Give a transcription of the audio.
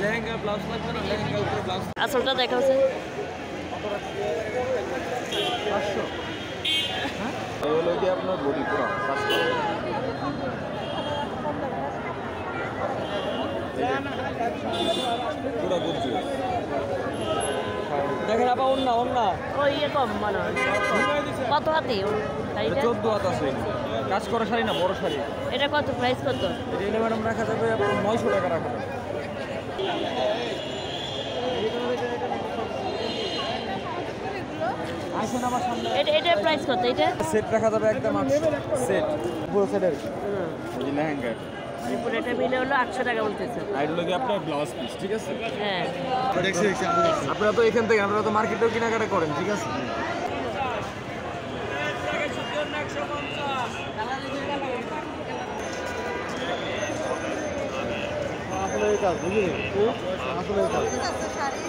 Lehenga blouse লাগবে না, লেহেঙ্গা উপরে ব্লাউজ। আসলটা দেখা হচ্ছে 500। হ্যাঁ, এই হলো কি আপনার বডি পুরো কাজ করে। পুরো বুঝছি। দেখেন আপা ওন্না ওন্না। ও ইয়ে কম মনে হয়। কত হাতে শাড়িটা? 14 হাত আছে। কাজ করা শাড়ি না, বড় শাড়ি। এটা কত প্রাইস কত? এটা এলে ম্যাডাম রাখা যাবে আপনার 900 টাকা রাখা যাবে। আসেন আমার সামনে। এটার প্রাইস কত এটা? সেট রাখা যাবে একদম 800 সেট পুরো সেটের। এই লেহেঙ্গা এরপরে এটা মিলে হলো 800 টাকা বলতেছে। আর এটা লাগে আপনার ব্লাউজ পিস, ঠিক আছে? হ্যাঁ। আপনারা তো এখান থেকে, আপনারা তো মার্কেটেও কেনাকাটা করেন, ঠিক আছে? আসলে এটা বুঝলি আসলে এটা শাড়ি